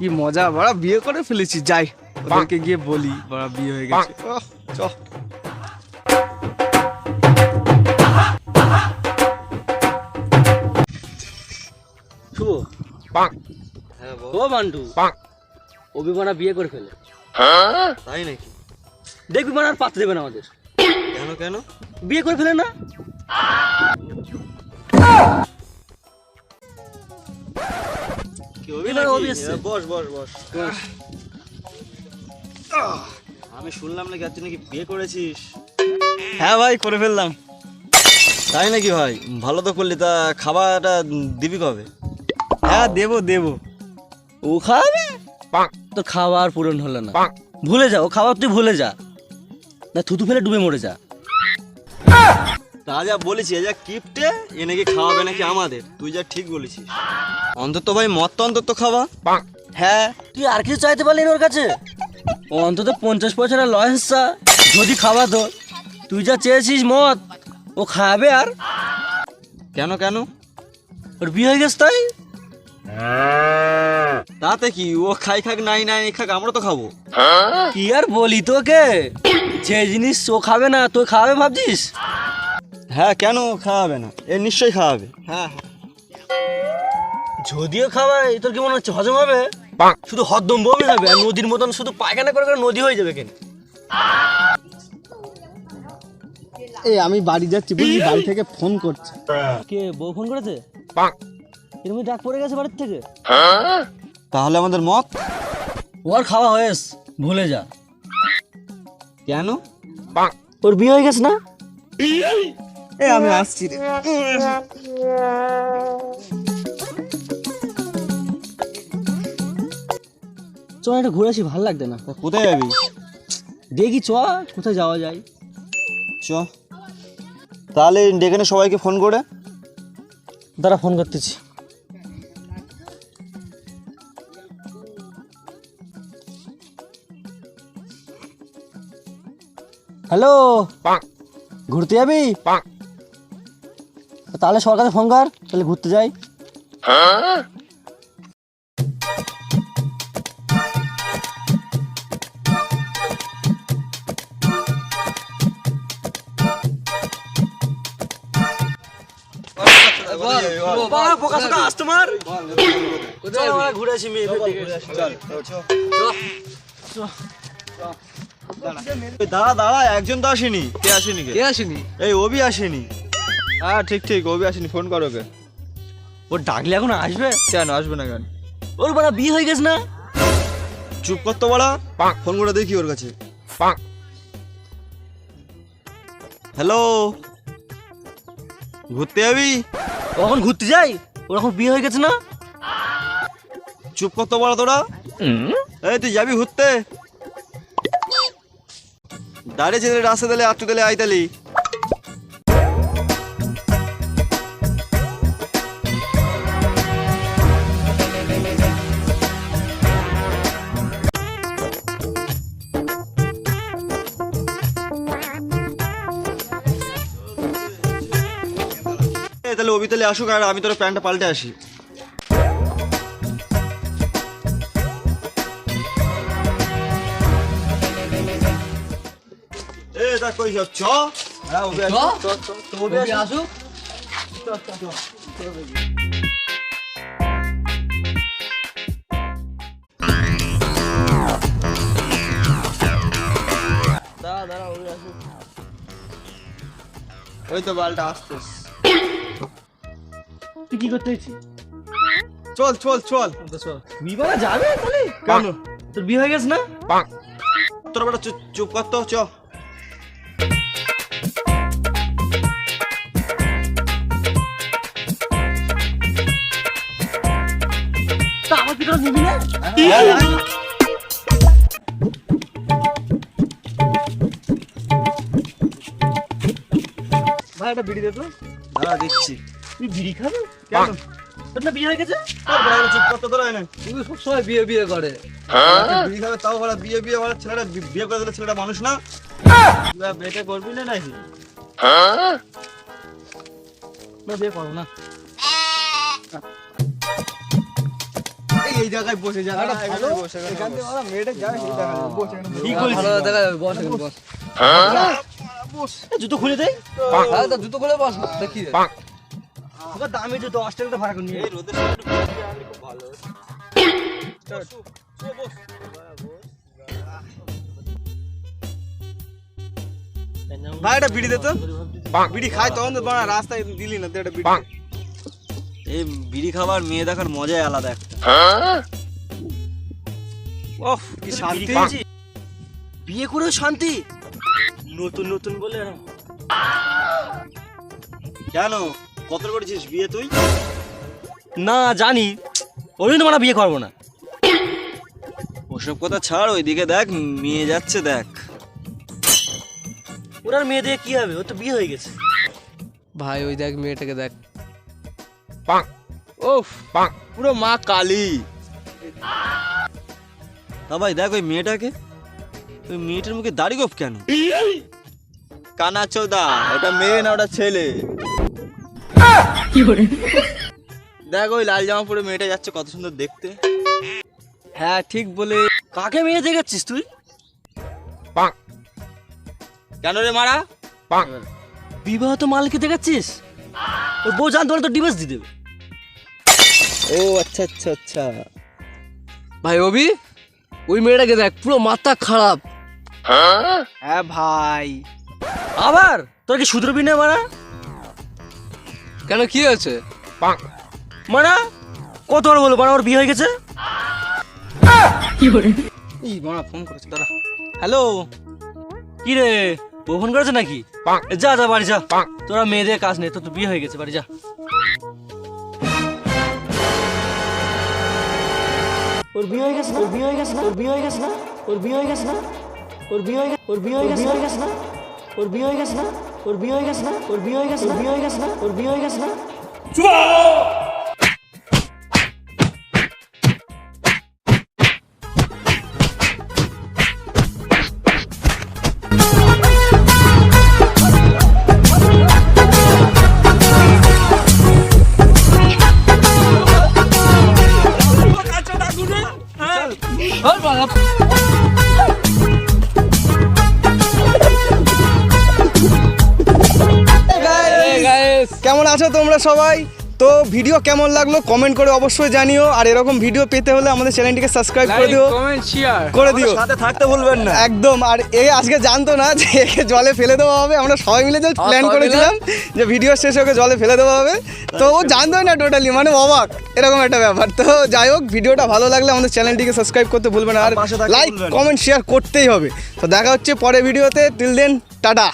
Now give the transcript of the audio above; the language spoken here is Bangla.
কি মজা, বড়া বিয়ে করে ফেলেছি। যাই ওদেরকে গিয়ে বলি বড়া বিয়ে হয়ে গেছে। চ শুভ ও বান্টু, অভি মানা বিয়ে করে ফেলে। তাই নাকি? দেখবি মানা আর পাত্তা দেবে না আমাদের। কেন কেন? বিয়ে করে ফেলে না। বস বস বস। আমি শুনলাম নাকি তুই নাকি বিয়ে করেছিস? হ্যাঁ ভাই, করে ফেললাম। তাই নাকি ভাই? ভালো তো করলি। তা খাবারটা দিবি কবে? হ্যাঁ দেবো দেবো। ও খাবে তোর খাবার পূরণ হলো না, ভুলে যা ও খাবার, তুই ভুলে যা না, থুতু ফেলে ডুবে মরে যা। তা যা বলেছি যা কিপটে এ নাকি খাওয়াবে নাকি আমাদের। তুই যা ঠিক বলেছিস। অন্তত ভাই মদ তো অন্তত খাওয়া। হ্যাঁ, তুই আর কিছু চাইতে পারলি না ওর কাছে? ও অন্তত 50 পয়সার লয়েসা যদি খাওয়া তো। তুই যা চেয়েছিস মদ, ও খাবে। আর কেন কেন? ওর বিয়ে হয়ে গেছে তাই। তাতে কি, ও খাই খাক নাই নাই খাক, আমরা তো খাবো। কি আর বলি তোকে, যে জিনিস ও খাবে না তুই খাবে ভাবছিস? হ্যাঁ, কেন খাওয়াবে না? এ নিশ্চয়ই খাওয়াবে। হ্যাঁ, যদিও খাওয়াই, তোর কি মনে হচ্ছে হজম হবে? শুধু হদ্দম বমি হবে, আর নদীর মতন শুধু পায়খানা করে করে নদী হয়ে যাবে কেন? এই আমি বাড়ি যাচ্ছি বুঝলি, বাড়ি থেকে ফোন করছে। কে, বউ ফোন করেছে? এরকম ডাক পড়ে গেছে বাড়ির থেকে। তাহলে আমাদের মত ওর খাওয়া হয়েস, ভুলে যা। কেন? ওর বিয়ে হয়ে গেছে না। এই আমি আসছি রে। চ একটা ঘুরে আসি, ভালো লাগবে না। কোথায় যাবি? দেখি চ কোথায় যাওয়া যায়। চ তাহলে ডেকে নে সবাইকে ফোন করে। দাঁড়া ফোন করতেছি। হ্যালো, ঘুরতে যাবি? তাহলে সবার কাছে ফোন কর, তাহলে ঘুরতে যাই। ঘুরে আসি দাঁড়া দাঁড়া, একজন তো আসেনি। কে আসেনি? কে আসেনি? এই অভি আসেনি। হ্যাঁ ঠিক ঠিক, অভি আসেনি। ফোন করো ওকে। ওর ডাকলে এখন আসবে? কেন আসবে না কেন? ওর বড় বিয়ে হয়ে গেছে না। চুপ করতো বলা। ফোন করে দেখি ওর কাছে। হ্যালো, ঘুরতে যাবি? কখন ঘুরতে যাই? ওর এখন বিয়ে হয়ে গেছে না। চুপ করতো বলা তোরা। এই তুই যাবি ঘুরতে? দাঁড়িয়েছে রাস্তা দিলে আটটু দিলে আইতালি। তাহলে অভি তাহলে আসুক, আর আমি তোর প্যান্টটা পাল্টে আসি। তা কই সব চ। হ্যাঁ অভি আসুক। ওই তো বালটা আসতেস। তুই কি করতে হয়েছিস? চল চল চল। বিবাহ যাবে তাহলে? কেন? তোর বিয়ে হয়ে গেছে না। তোর বেটা চুপ করতো। চ তা আমার পিছনে নিবি না? ভাই একটা বিড়ি দে তো। হ্যাঁ দিচ্ছি। তুই বিড়ি খাবি? কেন? তোর না বিয়ে হয়ে গেছে? চুপ করতো তোরা। না তুই সবসময় বিয়ে বিয়ে করে। বিয়ে খাবে তাও বলা বিয়ে বিয়ে বলা। ছেলেটা বিয়ে করে দিলে ছেলেটা মানুষ না। বেটে করবি না নাকি? না বিয়ে করবো না। এই জায়গায় বসে যা এখানে বসে এখান থেকে ওরা মেয়েটা যায় সেই দেখা যাবে বসে এখানে ঠিক বলছিস। ভালো দেখা যাবে, বস এখানে বস। জুতো খুলে দেই হ্যাঁ তা জুতো খুলে বস না, দেখি রে। ওকে দামি জুতো অস্ট্রেলিয়াতে ভাড়া করে নিয়ে এই রোদের সময় একটু বসে আনলে খুব ভালো হতো। ভাই একটা বিড়ি দে তো বিড়ি খাই তখন তো বাড়া রাস্তায় দিলি না তো একটা বিড়ি এই বিড়ি খাবার মেয়ে দেখার মজাই আলাদা একটা। ওহ কি শান্তি পেয়েছি। বিয়ে করেও শান্তি, নতুন নতুন বলে এরকম। কেন কত করেছিস বিয়ে তুই? না জানি, ওই জন্য আমরা বিয়ে করবো না। ওসব কথা ছাড়, ওইদিকে দেখ মেয়ে যাচ্ছে দেখ। ওনার মেয়ে দিয়ে কি হবে, ওর তো বিয়ে হয়ে গেছে। ভাই ওই দেখ মেয়েটাকে দেখ। ওফ পুরো মা কালী তা ভাই দেখ ওই মেয়েটাকে, ওই মেয়েটার মুখে দাড়ি গোপ কেন? কানা চোদা, ওটা মেয়ে না ওটা ছেলে। দেখ ওই লাল জামা পরে মেয়েটা যাচ্ছে, কত সুন্দর দেখতে। হ্যাঁ ঠিক বলে কাকে মেয়ে দেখাচ্ছিস তুই? কেন রে মারা? বিবাহিত মালকে দেখাচ্ছিস? ওর বউ জানতে পারলে তো ডিভোর্স দিয়ে দেবে। ও আচ্ছা আচ্ছা আচ্ছা। ভাই অভি, ওই মেয়েটাকে দেখ, পুরো মাথা খারাপ। হ্যাঁ ভাই আবার তোর কি শুধরবি না মারা? কেন কি হয়েছে? মারা কত বড় বলো, মারা ওর বিয়ে হয়ে গেছে। ই বাড়া ফোন করেছে দাঁড়া হ্যালো কি রে, ও ফোন করেছে নাকি? এ যা যা বাড়ি যা, তোরা মেয়েদের কাজ নেই, তোর তো বিয়ে হয়ে গেছে, বাড়ি যা। ওর বিয়ে হয়ে গেছে না, ওর বিয়ে হয়ে গেছে না, ওর বিয়ে হয়ে গেছে না, ওর বিয়ে হয়ে গেছে না, ওর বিয়ে হয়ে গেছে, ওর বিয়ে হয়ে গেছে না, ওর বিয়ে হয়ে গেছে না, ওর বিয়ে হয়ে গেছে না, ওর বিয়ে হয়ে গেছে, ওর বিয়ে হয়ে গেছে না, ওর বিয়ে হয়ে গেছে না। কেমন আছো তোমরা সবাই? তো ভিডিও কেমন লাগলো কমেন্ট করে অবশ্যই জানিও, আর এরকম ভিডিও পেতে হলে আমাদের চ্যানেলটিকে সাবস্ক্রাইব করে দিও, কমেন্ট শেয়ার করে দিও সাথে থাকতে ভুলবেন না। একদম। আর এ আজকে জানতো না যে একে জলে ফেলে দেওয়া হবে, আমরা সবাই মিলে যে প্ল্যান সবাই করেছিলাম যে ভিডিও শেষে ওকে জলে ফেলে দেওয়া হবে, তো ও জানতোই না টোটালি, মানে অবাক এরকম একটা ব্যাপার। তো যাই হোক, ভিডিওটা ভালো লাগলে আমাদের চ্যানেলটিকে সাবস্ক্রাইব করতে ভুলবেন না, আর পাশে থাকতে লাইক ভুলবেন না। কমেন্ট শেয়ার করতেই হবে। তো দেখা হচ্ছে পরের ভিডিওতে, টিল দেন টাটা।